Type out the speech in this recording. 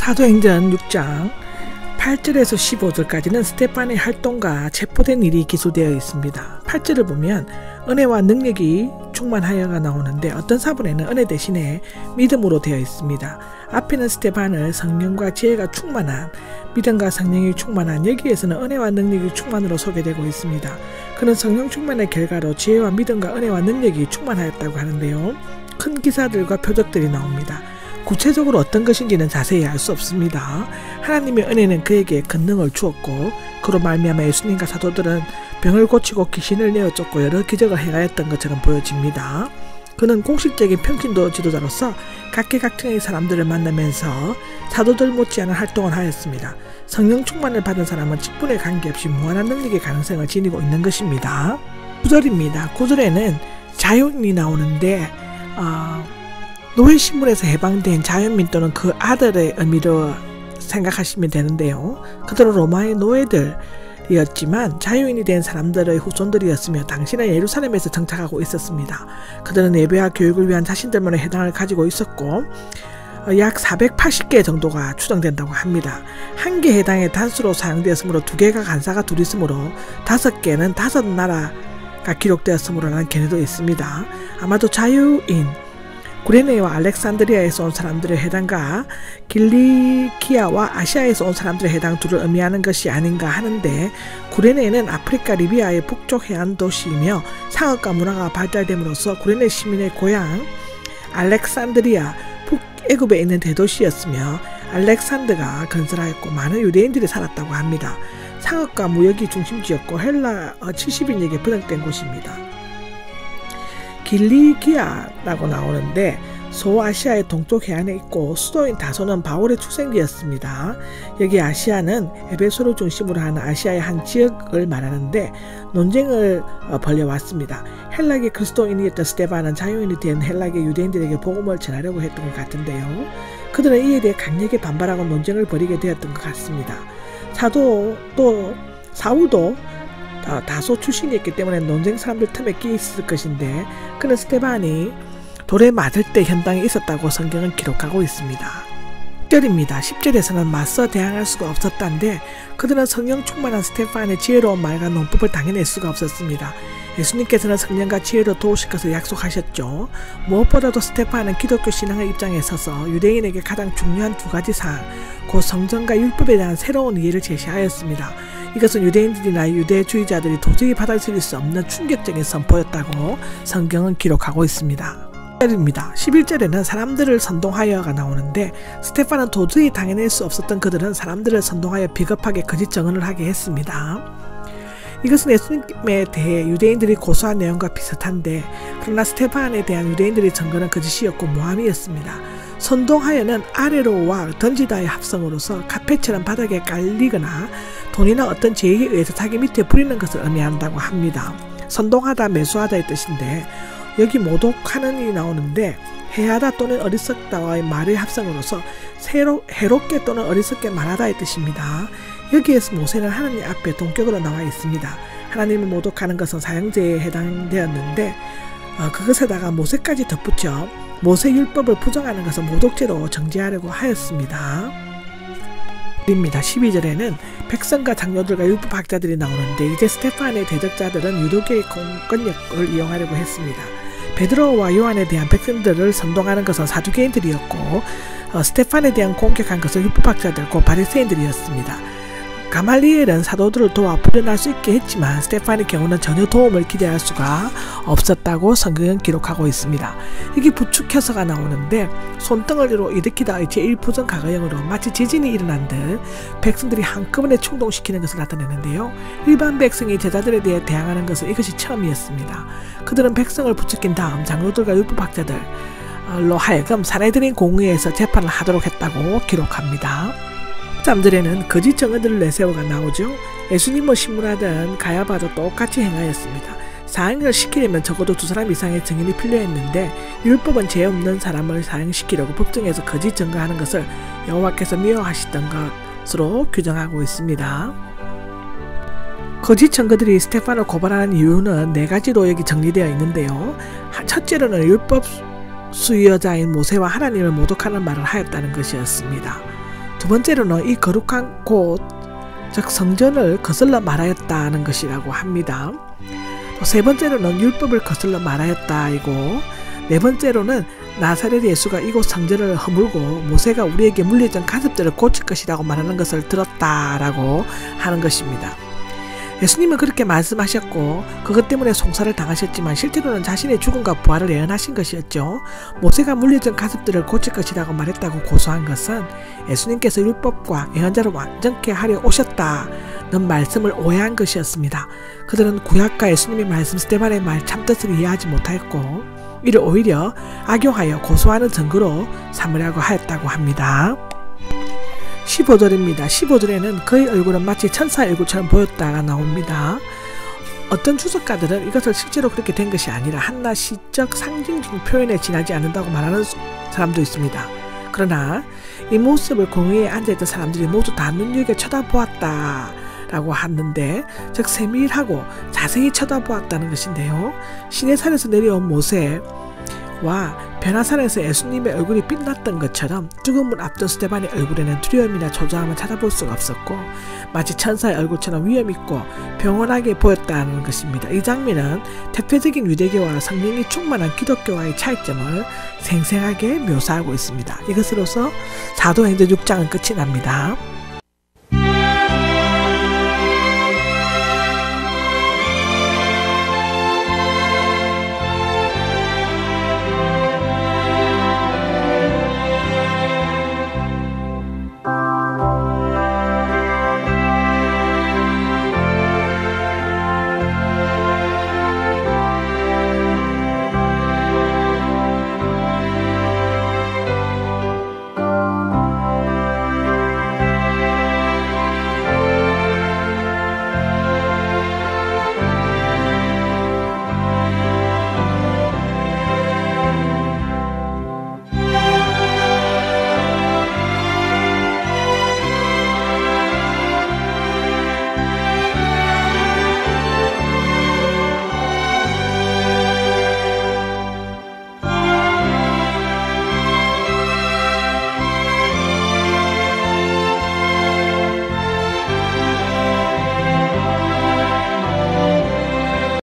사도행전 6장 8절에서 15절까지는 스데반의 활동과 체포된 일이 기술되어 있습니다. 8절을 보면 은혜와 능력이 충만하여가 나오는데 어떤 사본에는 은혜 대신에 믿음으로 되어 있습니다. 앞에는 스데반을 성령과 지혜가 충만한, 믿음과 성령이 충만한, 여기에서는 은혜와 능력이 충만으로 소개되고 있습니다. 그는 성령 충만의 결과로 지혜와 믿음과 은혜와 능력이 충만하였다고 하는데요. 큰 기사들과 표적들이 나옵니다. 구체적으로 어떤 것인지는 자세히 알 수 없습니다. 하나님의 은혜는 그에게 권능을 주었고 그로 말미암아 예수님과 사도들은 병을 고치고 귀신을 내어쫓고 여러 기적을 행하였던 것처럼 보여집니다. 그는 공식적인 평신도 지도자로서 각계각층의 사람들을 만나면서 사도들 못지않은 활동을 하였습니다. 성령 충만을 받은 사람은 직분에 관계없이 무한한 능력의 가능성을 지니고 있는 것입니다. 9절입니다. 9절에는 자유인이 나오는데 노예신분에서 해방된 자연민 또는 그 아들의 의미로 생각하시면 되는데요. 그들은 로마의 노예들이었지만 자유인이 된 사람들의 후손들이었으며 당시는 예루살렘에서 정착하고 있었습니다. 그들은 예배와 교육을 위한 자신들만의 해당을 가지고 있었고 약 480개 정도가 추정된다고 합니다. 한 개 해당의 단수로 사용되었으므로 2개가 간사가 둘 있으므로 5개는 5나라가 기록되었으므로라는 견해도 있습니다. 아마도 자유인 구레네와 알렉산드리아에서 온 사람들의 해당과 길리키아와 아시아에서 온 사람들의 해당 둘을 의미하는 것이 아닌가 하는데, 구레네는 아프리카 리비아의 북쪽 해안 도시이며 상업과 문화가 발달됨으로써 구레네 시민의 고향 알렉산드리아 북애굽에 있는 대도시였으며 알렉산드가 건설하였고 많은 유대인들이 살았다고 합니다. 상업과 무역이 중심지였고 헬라어 70인에게 번역된 곳입니다. 길리기아라고 나오는데 소아시아의 동쪽 해안에 있고 수도인 다소는 바울의 출생지였습니다. 여기 아시아는 에베소를 중심으로 하는 아시아의 한 지역을 말하는데 논쟁을 벌여왔습니다. 헬락의 그리스도인이었던 스데반은 자유인이 된 헬락의 유대인들에게 복음을 전하려고 했던 것 같은데요. 그들은 이에 대해 강력히 반발하고 논쟁을 벌이게 되었던 것 같습니다. 사울도 다소 출신이었기 때문에 논쟁 사람들 틈에 끼어 있을 것인데 그는 스데반이 돌에 맞을 때 현장에 있었다고 성경은 기록하고 있습니다. 10절입니다. 10절에서는 맞서 대항할 수가 없었다는데 그들은 성령 충만한 스데반의 지혜로운 말과 논법을 당해낼 수가 없었습니다. 예수님께서는 성령과 지혜로 도우실 것을 약속하셨죠. 무엇보다도 스데반은 기독교 신앙의 입장에 서서 유대인에게 가장 중요한 2가지 사항, 곧 성전과 율법에 대한 새로운 이해를 제시하였습니다. 이것은 유대인들이나 유대주의자들이 도저히 받아들일 수 없는 충격적인 선포였다고 성경은 기록하고 있습니다. 11절에는 사람들을 선동하여가 나오는데 스데반은 도저히 당해낼 수 없었던 그들은 사람들을 선동하여 비겁하게 거짓 증언을 하게 했습니다. 이것은 예수님에 대해 유대인들이 고소한 내용과 비슷한데 그러나 스데반에 대한 유대인들의 증거는 거짓이었고 모함이었습니다. 선동하여는 아래로와 던지다의 합성으로서 카페처럼 바닥에 깔리거나 돈이나 어떤 제의에 의해서 자기 밑에 부리는 것을 의미한다고 합니다. 선동하다, 매수하다의 뜻인데 여기 모독하는 이 나오는데 해하다 또는 어리석다와의 말의 합성으로서 해롭게 또는 어리석게 말하다의 뜻입니다. 여기에서 모세는 하나님 앞에 동격으로 나와 있습니다. 하나님을 모독하는 것은 사형제에 해당되었는데 그것에다가 모세까지 덧붙여 모세 율법을 부정하는 것을 모독죄로 정죄하려고 하였습니다. 12절에는 백성과 장로들과 율법학자들이 나오는데 이제 스데반의 대적자들은 유도교의 공권력을 이용하려고 했습니다. 베드로와 요한에 대한 백성들을 선동하는 것은 사두개인들이었고 스데반에 대한 공격한 것은 율법학자들과 바리새인들이었습니다. 가말리엘은 사도들을 도와 풀려날 수 있게 했지만 스데반의 경우는 전혀 도움을 기대할 수가 없었다고 성경은 기록하고 있습니다. 이게 부축혀서가 나오는데 손등을 일으키다의 제1부정 가거형으로 마치 지진이 일어난 듯 백성들이 한꺼번에 충동시키는 것을 나타내는데요. 일반 백성이 제자들에 대해 대항하는 것은 이것이 처음이었습니다. 그들은 백성을 부추긴 다음 장로들과 율법학자들로 하여금 사내들인 공의에서 재판을 하도록 했다고 기록합니다. 13절에는 거짓 증언들을 내세워가 나오죠. 예수님을 신문하던 가야바도 똑같이 행하였습니다. 사형을 시키려면 적어도 2사람 이상의 증인이 필요했는데 율법은 죄 없는 사람을 사형시키려고 법정에서 거짓 증거하는 것을 여호와께서 미워하시던 것으로 규정하고 있습니다. 거짓 증거들이 스데반을 고발하는 이유는 4가지로 여기 정리되어 있는데요. 첫째로는 율법 수여자인 모세와 하나님을 모독하는 말을 하였다는 것이었습니다. 두 번째로는 이 거룩한 곳, 즉 성전을 거슬러 말하였다는 것이라고 합니다. 또 세 번째로는 율법을 거슬러 말하였다이고, 네 번째로는 나사렛 예수가 이곳 성전을 허물고 모세가 우리에게 물려준 가습들을 고칠 것이라고 말하는 것을 들었다라고 하는 것입니다. 예수님은 그렇게 말씀하셨고 그것 때문에 송사를 당하셨지만 실제로는 자신의 죽음과 부활을 예언하신 것이었죠. 모세가 물려준 가습들을 고칠 것이라고 말했다고 고소한 것은 예수님께서 율법과 예언자를 완전케 하려 오셨다는 말씀을 오해한 것이었습니다. 그들은 구약과 예수님의 말씀, 스데반의 말 참뜻을 이해하지 못하였고 이를 오히려 악용하여 고소하는 증거로 삼으려고 하였다고 합니다. 15절입니다. 15절에는 그의 얼굴은 마치 천사의 얼굴처럼 보였다가 나옵니다. 어떤 주석가들은 이것을 실제로 그렇게 된 것이 아니라 한낱 시적 상징적인 표현에 지나지 않는다고 말하는 사람도 있습니다. 그러나 이 모습을 공회에 앉아있던 사람들이 모두 다 눈여겨 쳐다보았다 라고 하는데, 즉 세밀하고 자세히 쳐다보았다는 것인데요. 시내산에서 내려온 모세와 변화산에서 예수님의 얼굴이 빛났던 것처럼 죽음을 앞둔 스데반의 얼굴에는 두려움이나 초조함을 찾아볼 수가 없었고 마치 천사의 얼굴처럼 위엄있고 평온하게 보였다는 것입니다. 이 장면은 대표적인 유대교와 성령이 충만한 기독교와의 차이점을 생생하게 묘사하고 있습니다. 이것으로서 사도행전 6장은 끝이 납니다.